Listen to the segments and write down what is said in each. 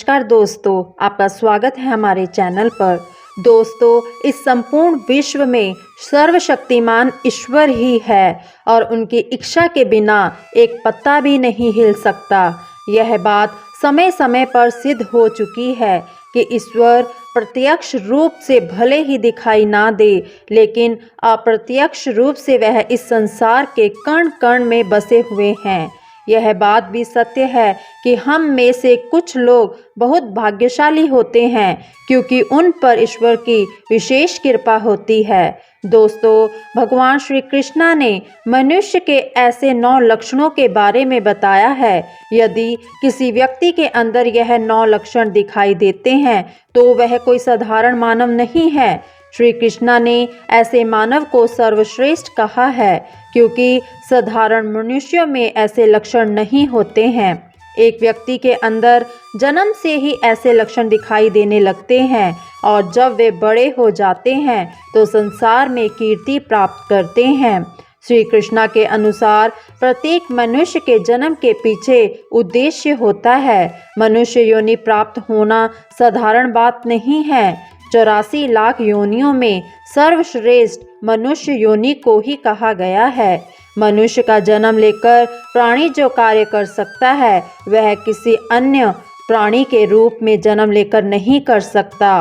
नमस्कार दोस्तों, आपका स्वागत है हमारे चैनल पर। दोस्तों, इस संपूर्ण विश्व में सर्वशक्तिमान ईश्वर ही है और उनकी इच्छा के बिना एक पत्ता भी नहीं हिल सकता। यह बात समय समय पर सिद्ध हो चुकी है कि ईश्वर प्रत्यक्ष रूप से भले ही दिखाई ना दे, लेकिन अप्रत्यक्ष रूप से वह इस संसार के कण कण में बसे हुए हैं। यह बात भी सत्य है कि हम में से कुछ लोग बहुत भाग्यशाली होते हैं, क्योंकि उन पर ईश्वर की विशेष कृपा होती है। दोस्तों, भगवान श्री कृष्णा ने मनुष्य के ऐसे 9 लक्षणों के बारे में बताया है। यदि किसी व्यक्ति के अंदर यह 9 लक्षण दिखाई देते हैं तो वह कोई साधारण मानव नहीं है। श्री कृष्णा ने ऐसे मानव को सर्वश्रेष्ठ कहा है, क्योंकि साधारण मनुष्यों में ऐसे लक्षण नहीं होते हैं। एक व्यक्ति के अंदर जन्म से ही ऐसे लक्षण दिखाई देने लगते हैं और जब वे बड़े हो जाते हैं तो संसार में कीर्ति प्राप्त करते हैं। श्री कृष्णा के अनुसार प्रत्येक मनुष्य के जन्म के पीछे उद्देश्य होता है। मनुष्य योनि प्राप्त होना साधारण बात नहीं है। 84 लाख योनियों में सर्वश्रेष्ठ मनुष्य योनि को ही कहा गया है। मनुष्य का जन्म लेकर प्राणी जो कार्य कर सकता है वह किसी अन्य प्राणी के रूप में जन्म लेकर नहीं कर सकता।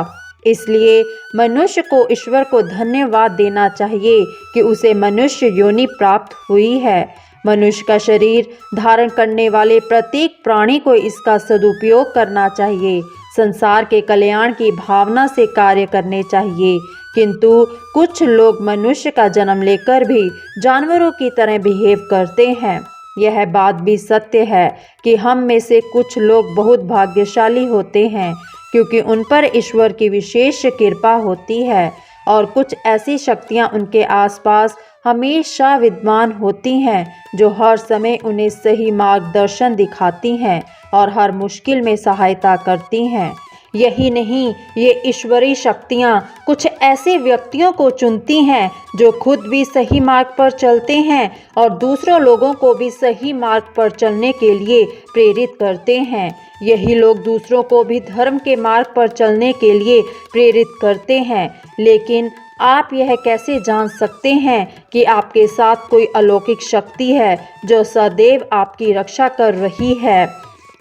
इसलिए मनुष्य को ईश्वर को धन्यवाद देना चाहिए कि उसे मनुष्य योनि प्राप्त हुई है। मनुष्य का शरीर धारण करने वाले प्रत्येक प्राणी को इसका सदुपयोग करना चाहिए। संसार के कल्याण की भावना से कार्य करने चाहिए, किंतु कुछ लोग मनुष्य का जन्म लेकर भी जानवरों की तरह बिहेव करते हैं। यह बात भी सत्य है कि हम में से कुछ लोग बहुत भाग्यशाली होते हैं, क्योंकि उन पर ईश्वर की विशेष कृपा होती है और कुछ ऐसी शक्तियां उनके आसपास हमेशा विद्यमान होती हैं जो हर समय उन्हें सही मार्गदर्शन दिखाती हैं और हर मुश्किल में सहायता करती हैं। यही नहीं, ये ईश्वरीय शक्तियाँ कुछ ऐसे व्यक्तियों को चुनती हैं जो खुद भी सही मार्ग पर चलते हैं और दूसरों लोगों को भी सही मार्ग पर चलने के लिए प्रेरित करते हैं। यही लोग दूसरों को भी धर्म के मार्ग पर चलने के लिए प्रेरित करते हैं। लेकिन आप यह कैसे जान सकते हैं कि आपके साथ कोई अलौकिक शक्ति है जो सदैव आपकी रक्षा कर रही है,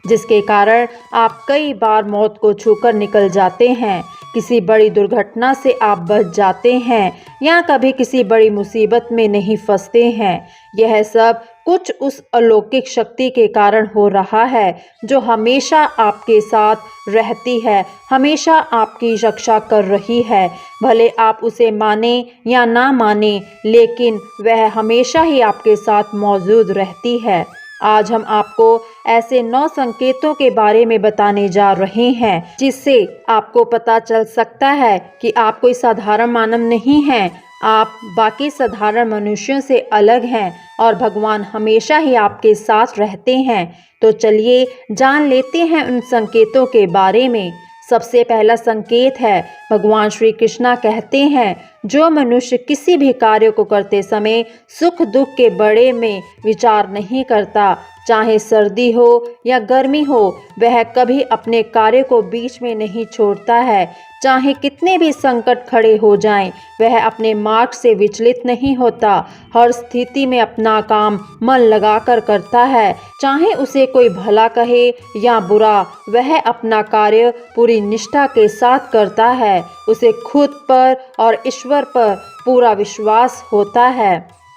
जिसके कारण आप कई बार मौत को छूकर निकल जाते हैं, किसी बड़ी दुर्घटना से आप बच जाते हैं या कभी किसी बड़ी मुसीबत में नहीं फंसते हैं? यह सब कुछ उस अलौकिक शक्ति के कारण हो रहा है जो हमेशा आपके साथ रहती है, हमेशा आपकी रक्षा कर रही है। भले आप उसे माने या ना माने, लेकिन वह हमेशा ही आपके साथ मौजूद रहती है। आज हम आपको ऐसे 9 संकेतों के बारे में बताने जा रहे हैं, जिससे आपको पता चल सकता है कि आप कोई साधारण मानव नहीं हैं। आप बाकी साधारण मनुष्यों से अलग हैं और भगवान हमेशा ही आपके साथ रहते हैं। तो चलिए जान लेते हैं उन संकेतों के बारे में। सबसे पहला संकेत है, भगवान श्री कृष्णा कहते हैं, जो मनुष्य किसी भी कार्य को करते समय सुख दुख के बारे में विचार नहीं करता, चाहे सर्दी हो या गर्मी हो, वह कभी अपने कार्य को बीच में नहीं छोड़ता है। चाहे कितने भी संकट खड़े हो जाएं, वह अपने मार्ग से विचलित नहीं होता। हर स्थिति में अपना काम मन लगाकर करता है। चाहे उसे कोई भला कहे या बुरा, वह अपना कार्य पूरी निष्ठा के साथ करता है। उसे खुद पर और ईश्वर पर पूरा विश्वास होता है।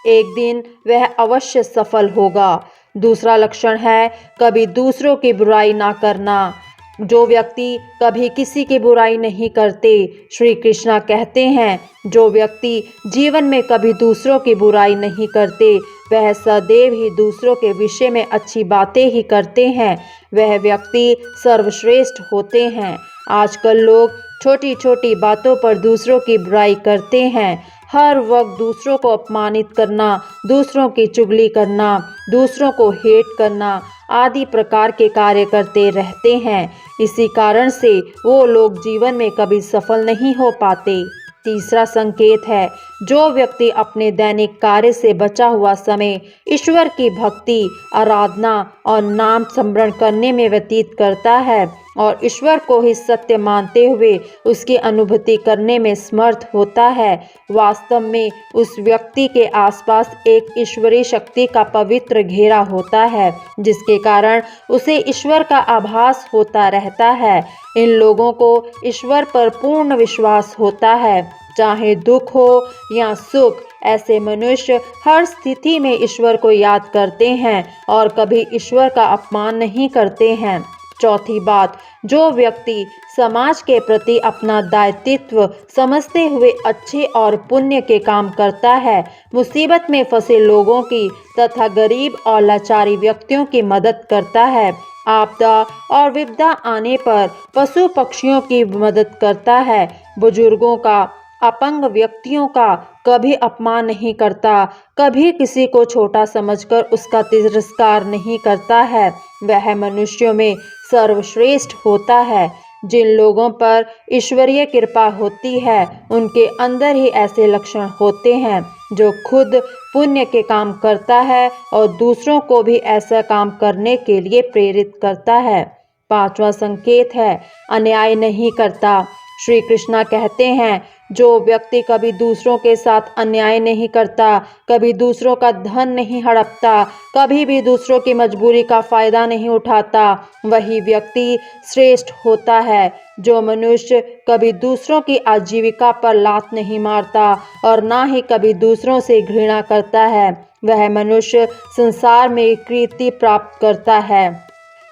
एक दिन वह अवश्य सफल होगा। दूसरा लक्षण है, कभी दूसरों की बुराई ना करना। जो व्यक्ति कभी किसी की बुराई नहीं करते, श्री कृष्णा कहते हैं, जो व्यक्ति जीवन में कभी दूसरों की बुराई नहीं करते, वह सदैव ही दूसरों के विषय में अच्छी बातें ही करते हैं। वह व्यक्ति सर्वश्रेष्ठ होते हैं। आजकल लोग छोटी छोटी बातों पर दूसरों की बुराई करते हैं। हर वक्त दूसरों को अपमानित करना, दूसरों की चुगली करना, दूसरों को हेट करना आदि प्रकार के कार्य करते रहते हैं। इसी कारण से वो लोग जीवन में कभी सफल नहीं हो पाते। तीसरा संकेत है, जो व्यक्ति अपने दैनिक कार्य से बचा हुआ समय ईश्वर की भक्ति, आराधना और नाम स्मरण करने में व्यतीत करता है, और ईश्वर को ही सत्य मानते हुए उसकी अनुभूति करने में समर्थ होता है। वास्तव में उस व्यक्ति के आसपास एक ईश्वरीय शक्ति का पवित्र घेरा होता है, जिसके कारण उसे ईश्वर का आभास होता रहता है। इन लोगों को ईश्वर पर पूर्ण विश्वास होता है। चाहे दुख हो या सुख, ऐसे मनुष्य हर स्थिति में ईश्वर को याद करते हैं और कभी ईश्वर का अपमान नहीं करते हैं। चौथी बात, जो व्यक्ति समाज के प्रति अपना दायित्व समझते हुए अच्छे और पुण्य के काम करता है, मुसीबत में फंसे लोगों की तथा गरीब और लाचारी व्यक्तियों की मदद करता है, आपदा और विपदा आने पर पशु पक्षियों की मदद करता है, बुजुर्गों का, अपंग व्यक्तियों का कभी अपमान नहीं करता, कभी किसी को छोटा समझकर उसका तिरस्कार नहीं करता है, वह मनुष्यों में सर्वश्रेष्ठ होता है। जिन लोगों पर ईश्वरीय कृपा होती है, उनके अंदर ही ऐसे लक्षण होते हैं जो खुद पुण्य के काम करता है और दूसरों को भी ऐसा काम करने के लिए प्रेरित करता है। पांचवा संकेत है, अन्याय नहीं करता। श्री कृष्णा कहते हैं, जो व्यक्ति कभी दूसरों के साथ अन्याय नहीं करता, कभी दूसरों का धन नहीं हड़पता, कभी भी दूसरों की मजबूरी का फायदा नहीं उठाता, वही व्यक्ति श्रेष्ठ होता है। जो मनुष्य कभी दूसरों की आजीविका पर लात नहीं मारता और ना ही कभी दूसरों से घृणा करता है, वह मनुष्य संसार में कीर्ति प्राप्त करता है।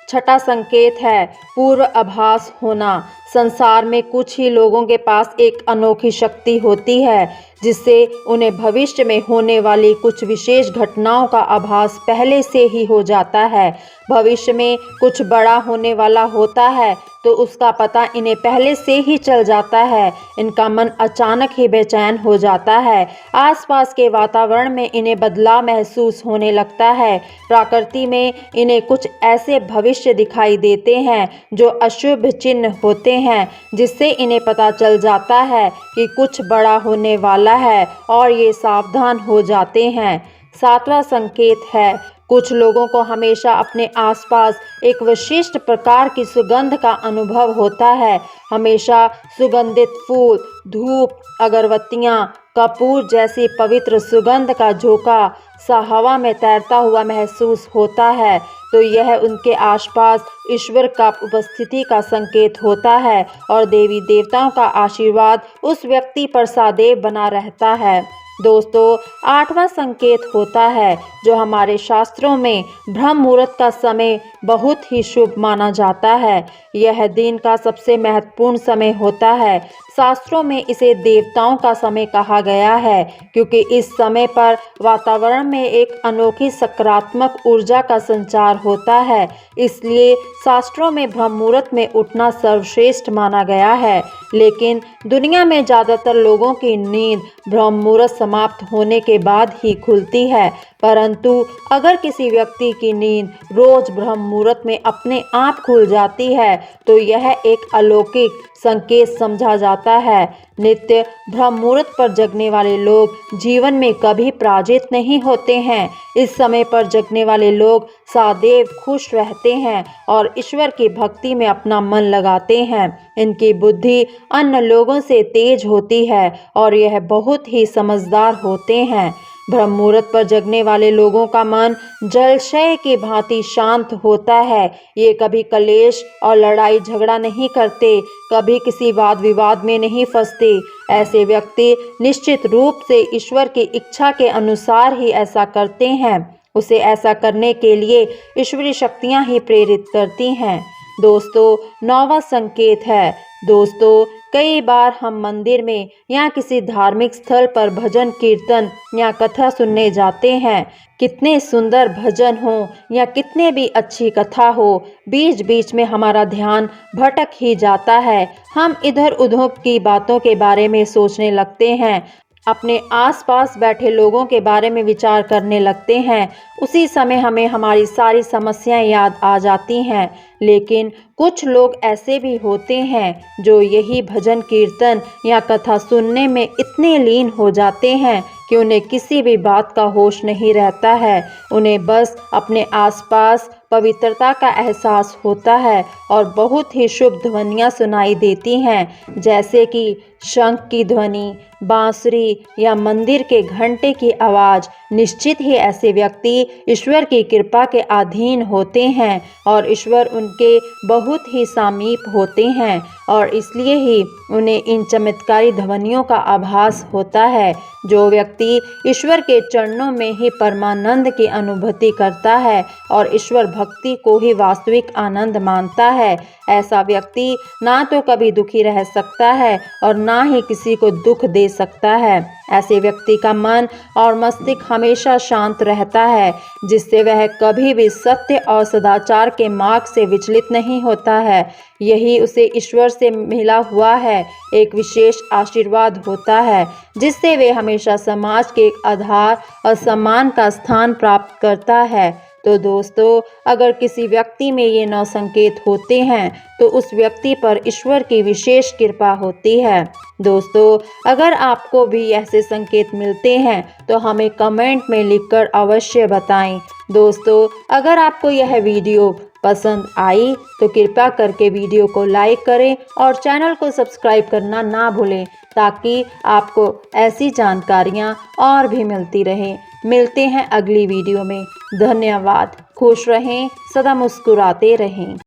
छठा संकेत है, पूर्व आभास होना। संसार में कुछ ही लोगों के पास एक अनोखी शक्ति होती है, जिससे उन्हें भविष्य में होने वाली कुछ विशेष घटनाओं का आभास पहले से ही हो जाता है। भविष्य में कुछ बड़ा होने वाला होता है तो उसका पता इन्हें पहले से ही चल जाता है। इनका मन अचानक ही बेचैन हो जाता है। आसपास के वातावरण में इन्हें बदलाव महसूस होने लगता है। प्रकृति में इन्हें कुछ ऐसे भविष्य दिखाई देते हैं जो अशुभ चिन्ह होते हैं, जिससे इन्हें पता चल जाता है कि कुछ बड़ा होने वाला है और ये सावधान हो जाते हैं। सातवां संकेत है, कुछ लोगों को हमेशा अपने आसपास एक विशिष्ट प्रकार की सुगंध का अनुभव होता है। हमेशा सुगंधित फूल, धूप, अगरबत्तियां, कपूर जैसी पवित्र सुगंध का झोंका सा हवा में तैरता हुआ महसूस होता है, तो यह उनके आसपास ईश्वर का उपस्थिति का संकेत होता है और देवी देवताओं का आशीर्वाद उस व्यक्ति पर सदैव बना रहता है। दोस्तों, आठवां संकेत होता है, जो हमारे शास्त्रों में ब्रह्म मुहूर्त का समय बहुत ही शुभ माना जाता है। यह दिन का सबसे महत्वपूर्ण समय होता है। शास्त्रों में इसे देवताओं का समय कहा गया है, क्योंकि इस समय पर वातावरण में एक अनोखी सकारात्मक ऊर्जा का संचार होता है। इसलिए शास्त्रों में ब्रह्म मुहूर्त में उठना सर्वश्रेष्ठ माना गया है। लेकिन दुनिया में ज़्यादातर लोगों की नींद ब्रह्म मुहूर्त समाप्त होने के बाद ही खुलती है, परंतु अगर किसी व्यक्ति की नींद रोज ब्रह्म मुहूर्त में अपने आप खुल जाती है तो यह एक अलौकिक संकेत समझा जाता है। नित्य ब्रह्म मुहूर्त पर जगने वाले लोग जीवन में कभी पराजित नहीं होते हैं। इस समय पर जगने वाले लोग सदैव खुश रहते हैं और ईश्वर की भक्ति में अपना मन लगाते हैं। इनकी बुद्धि अन्य लोगों से तेज होती है और यह बहुत ही समझदार होते हैं। ब्रह्म मुहूर्त पर जगने वाले लोगों का मन जलाशय की भांति शांत होता है। ये कभी कलेश और लड़ाई झगड़ा नहीं करते, कभी किसी वाद विवाद में नहीं फंसते। ऐसे व्यक्ति निश्चित रूप से ईश्वर की इच्छा के अनुसार ही ऐसा करते हैं। उसे ऐसा करने के लिए ईश्वरीय शक्तियां ही प्रेरित करती हैं। दोस्तों, नौवां संकेत है। दोस्तों, कई बार हम मंदिर में या किसी धार्मिक स्थल पर भजन कीर्तन या कथा सुनने जाते हैं। कितने सुंदर भजन हो या कितने भी अच्छी कथा हो, बीच बीच में हमारा ध्यान भटक ही जाता है। हम इधर उधर की बातों के बारे में सोचने लगते हैं, अपने आसपास बैठे लोगों के बारे में विचार करने लगते हैं। उसी समय हमें हमारी सारी समस्याएं याद आ जाती हैं। लेकिन कुछ लोग ऐसे भी होते हैं जो यही भजन कीर्तन या कथा सुनने में इतने लीन हो जाते हैं कि उन्हें किसी भी बात का होश नहीं रहता है। उन्हें बस अपने आसपास पवित्रता का एहसास होता है और बहुत ही शुभ ध्वनियाँ सुनाई देती हैं, जैसे कि शंख की ध्वनि, बांसुरी या मंदिर के घंटे की आवाज़। निश्चित ही ऐसे व्यक्ति ईश्वर की कृपा के अधीन होते हैं और ईश्वर उनके बहुत ही समीप होते हैं और इसलिए ही उन्हें इन चमत्कारी ध्वनियों का आभास होता है। जो व्यक्ति ईश्वर के चरणों में ही परमानंद की अनुभूति करता है और ईश्वर भक्ति को ही वास्तविक आनंद मानता है, ऐसा व्यक्ति ना तो कभी दुखी रह सकता है और ना ही किसी को दुख दे सकता है। ऐसे व्यक्ति का मन और मस्तिष्क हमेशा शांत रहता है, जिससे वह कभी भी सत्य और सदाचार के मार्ग से विचलित नहीं होता है। यही उसे ईश्वर से मिला हुआ है एक विशेष आशीर्वाद होता है, जिससे वे हमेशा समाज के एक आधार और सम्मान का स्थान प्राप्त करता है। तो दोस्तों, अगर किसी व्यक्ति में ये 9 संकेत होते हैं तो उस व्यक्ति पर ईश्वर की विशेष कृपा होती है। दोस्तों, अगर आपको भी ऐसे संकेत मिलते हैं तो हमें कमेंट में लिखकर अवश्य बताएं। दोस्तों, अगर आपको यह वीडियो पसंद आई तो कृपया करके वीडियो को लाइक करें और चैनल को सब्सक्राइब करना ना भूलें, ताकि आपको ऐसी जानकारियाँ और भी मिलती रहें। मिलते हैं अगली वीडियो में। धन्यवाद। खुश रहें, सदा मुस्कुराते रहें।